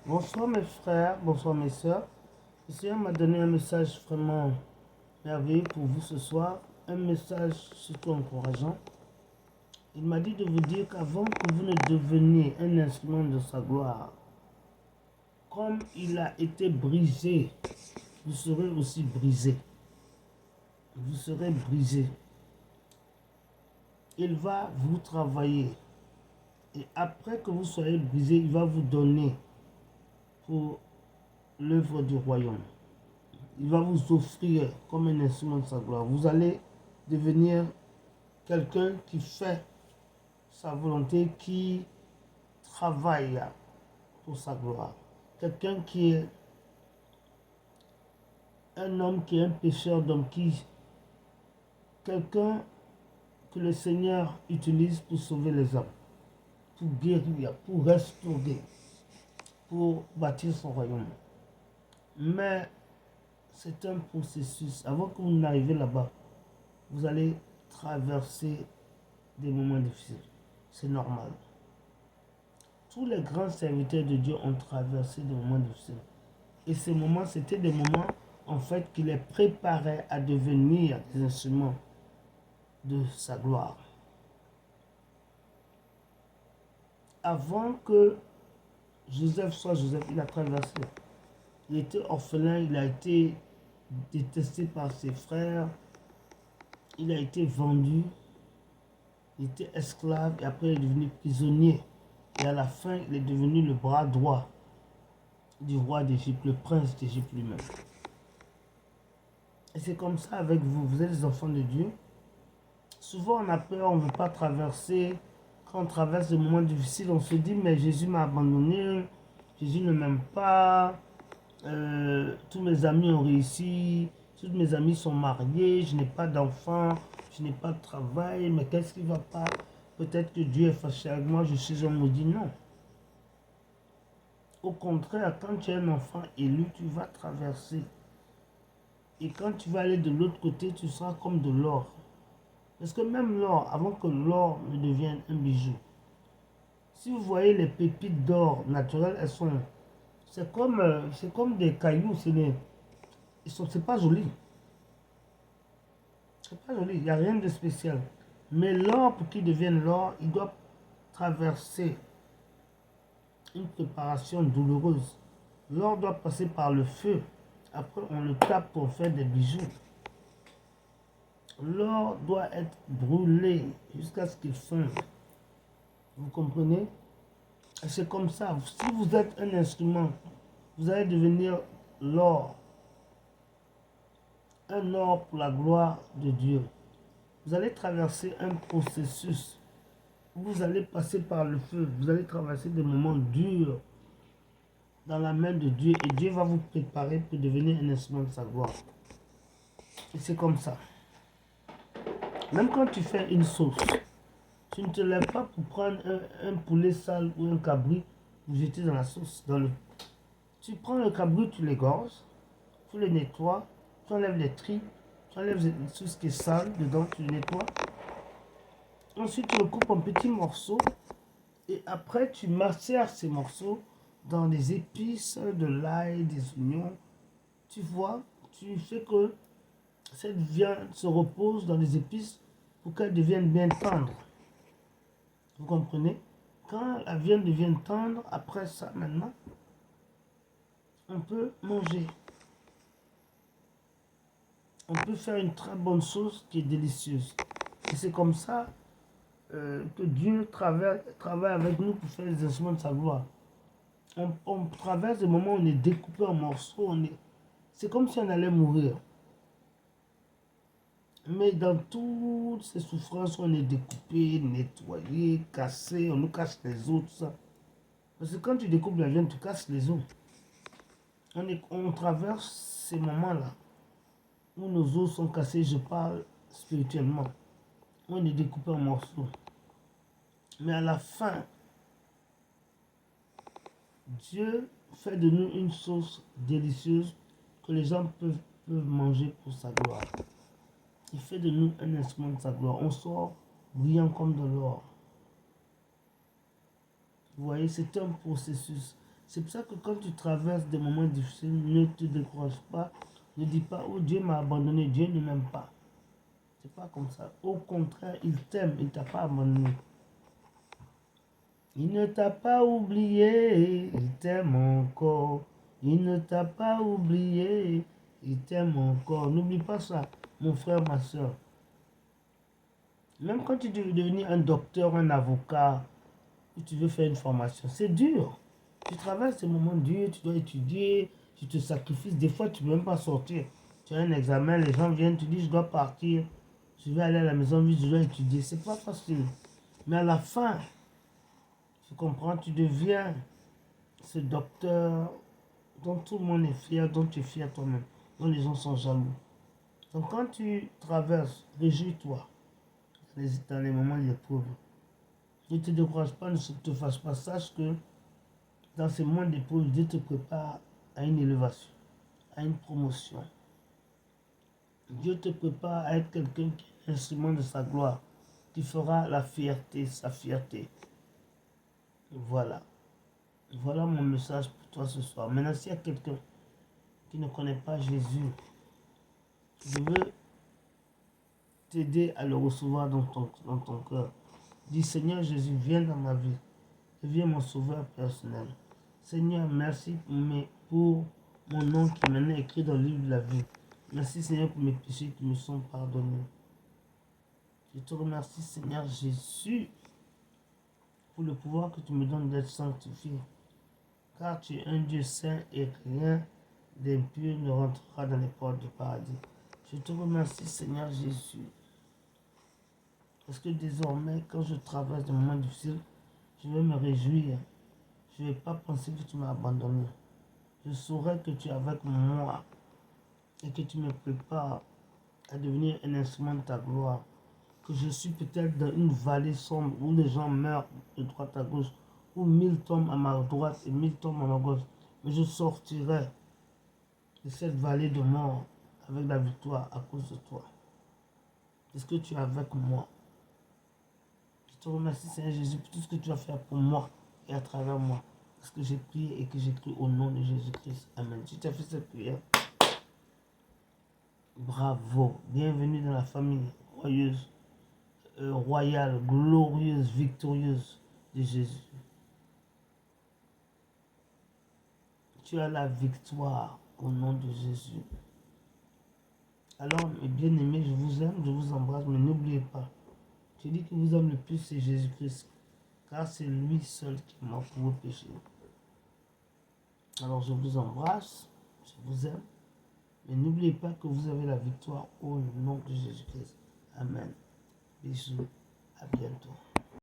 Bonsoir mes frères, bonsoir mes soeurs. Le Seigneur m'a donné un message vraiment merveilleux pour vous ce soir, un message surtout encourageant. Il m'a dit de vous dire qu'avant que vous ne deveniez un instrument de sa gloire, comme il a été brisé, vous serez aussi brisé. Vous serez brisé. Il va vous travailler. Et après que vous soyez brisé, il va vous donner pour l'œuvre du royaume. Il va vous offrir comme un instrument de sa gloire. Vous allez devenir quelqu'un qui fait sa volonté, qui travaille pour sa gloire. Quelqu'un qui est un homme qui est un pécheur d'homme, quelqu'un que le Seigneur utilise pour sauver les hommes, pour guérir, pour restaurer, pour bâtir son royaume. Mais c'est un processus. Avant que vous n'arriviez là-bas, vous allez traverser des moments difficiles. C'est normal. Tous les grands serviteurs de Dieu ont traversé des moments difficiles. Et ces moments, c'était des moments, en fait, qui les préparaient à devenir des instruments de sa gloire. Avant que Joseph soit Joseph, il a traversé. Il était orphelin, il a été détesté par ses frères, il a été vendu, il était esclave et après il est devenu prisonnier. Et à la fin, il est devenu le bras droit du roi d'Égypte, le prince d'Égypte lui-même. Et c'est comme ça avec vous, vous êtes des enfants de Dieu. Souvent on a peur, on ne veut pas traverser. Quand on traverse des moments difficiles, on se dit mais Jésus m'a abandonné, Jésus ne m'aime pas, tous mes amis ont réussi, tous mes amis sont mariés, je n'ai pas d'enfants, je n'ai pas de travail, mais qu'est-ce qui ne va pas? Peut-être que Dieu est fâché avec moi, je suis un maudit. Non. Au contraire, quand tu es un enfant élu, tu vas traverser. Et quand tu vas aller de l'autre côté, tu seras comme de l'or. Parce que même l'or, avant que l'or ne devienne un bijou, si vous voyez les pépites d'or naturelles, elles sont... C'est comme des cailloux, c'est pas joli. C'est pas joli, il n'y a rien de spécial. Mais l'or, pour qu'il devienne l'or, il doit traverser une préparation douloureuse. L'or doit passer par le feu. Après, on le tape pour faire des bijoux. L'or doit être brûlé jusqu'à ce qu'il fonde. Vous comprenez? Et c'est comme ça. Si vous êtes un instrument, vous allez devenir l'or. Un or pour la gloire de Dieu. Vous allez traverser un processus. Vous allez passer par le feu. Vous allez traverser des moments durs dans la main de Dieu. Et Dieu va vous préparer pour devenir un instrument de sa gloire. Et c'est comme ça. Même quand tu fais une sauce, tu ne te lèves pas pour prendre un poulet sale ou un cabri pour jeter dans la sauce. Tu prends le cabri, tu l'égorges, tu le nettoies, tu enlèves les tripes, tu enlèves tout ce qui est sale dedans, tu le nettoies. Ensuite, tu le coupes en petits morceaux et après, tu macères ces morceaux dans des épices, de l'ail, des oignons. Tu vois, tu fais que cette viande se repose dans les épices pour qu'elle devienne bien tendre. Vous comprenez? Quand la viande devient tendre, après ça, maintenant, on peut manger. On peut faire une très bonne sauce qui est délicieuse. Et c'est comme ça que Dieu travaille avec nous pour faire les instruments de sa gloire. On traverse des moments où on est découpé en morceaux. C'est comme si on allait mourir. Mais dans toutes ces souffrances, on est découpé, nettoyé, cassé, on nous casse les os, tout ça. Parce que quand tu découpes la viande, tu casses les os. On traverse ces moments-là où nos os sont cassés, je parle spirituellement. On est découpé en morceaux. Mais à la fin, Dieu fait de nous une sauce délicieuse que les gens peuvent manger pour sa gloire. Il fait de nous un instrument de sa gloire. On sort brillant comme de l'or. Vous voyez, c'est un processus. C'est pour ça que quand tu traverses des moments difficiles, ne te décourage pas. Ne dis pas, oh Dieu m'a abandonné, Dieu ne m'aime pas. C'est pas comme ça. Au contraire, il t'aime, il ne t'a pas abandonné. Il ne t'a pas oublié, il t'aime encore. Il ne t'a pas oublié, il t'aime encore. N'oublie pas ça, mon frère, ma soeur. Même quand tu veux devenir un docteur, un avocat, ou tu veux faire une formation, c'est dur. Tu traverses ces moments durs, tu dois étudier, tu te sacrifies. Des fois, tu ne peux même pas sortir. Tu as un examen, les gens viennent, tu dis, je dois partir. Je vais aller à la maison, je dois étudier. C'est pas facile. Mais à la fin, tu comprends, tu deviens ce docteur dont tout le monde est fier, dont tu es fier toi-même, dont les gens sont jaloux. Donc quand tu traverses, réjouis-toi dans les moments d'épreuve. Ne te décourage pas, ne te fâche pas. Sache que dans ces moments d'épreuve, Dieu te prépare à une élévation, à une promotion. Dieu te prépare à être quelqu'un qui est l'instrument de sa gloire, qui fera la fierté, sa fierté. Voilà. Voilà mon message pour toi ce soir. Maintenant, s'il y a quelqu'un qui ne connaît pas Jésus, je veux t'aider à le recevoir dans ton cœur. Dis, Seigneur Jésus, viens dans ma vie. Deviens mon sauveur personnel. Seigneur, merci pour mon nom qui est maintenant écrit dans le livre de la vie. Merci Seigneur pour mes péchés qui me sont pardonnés. Je te remercie Seigneur Jésus pour le pouvoir que tu me donnes d'être sanctifié. Car tu es un Dieu saint et rien d'impur ne rentrera dans les portes du paradis. Je te remercie Seigneur Jésus. Parce que désormais, quand je traverse des moments difficiles, je vais me réjouir. Je ne vais pas penser que tu m'as abandonné. Je saurai que tu es avec moi et que tu me prépares à devenir un instrument de ta gloire. Que je suis peut-être dans une vallée sombre où les gens meurent de droite à gauche, où 1000 tombent à ma droite et 1000 tombent à ma gauche. Mais je sortirai de cette vallée de mort avec la victoire à cause de toi. Est-ce que tu es avec moi? Je te remercie Seigneur Jésus pour tout ce que tu vas faire pour moi et à travers moi. Parce que j'ai prié et que j'ai cru au nom de Jésus-Christ. Amen. Si tu as fait cette prière, bravo. Bienvenue dans la famille royale, glorieuse, victorieuse de Jésus. Tu as la victoire au nom de Jésus. Alors, mes bien-aimés, je vous aime, je vous embrasse, mais n'oubliez pas, celui qui vous aime le plus, c'est Jésus-Christ. Car c'est lui seul qui est mort pour vos péchés. Alors, je vous embrasse, je vous aime, mais n'oubliez pas que vous avez la victoire au nom de Jésus-Christ. Amen. Bisous, à bientôt.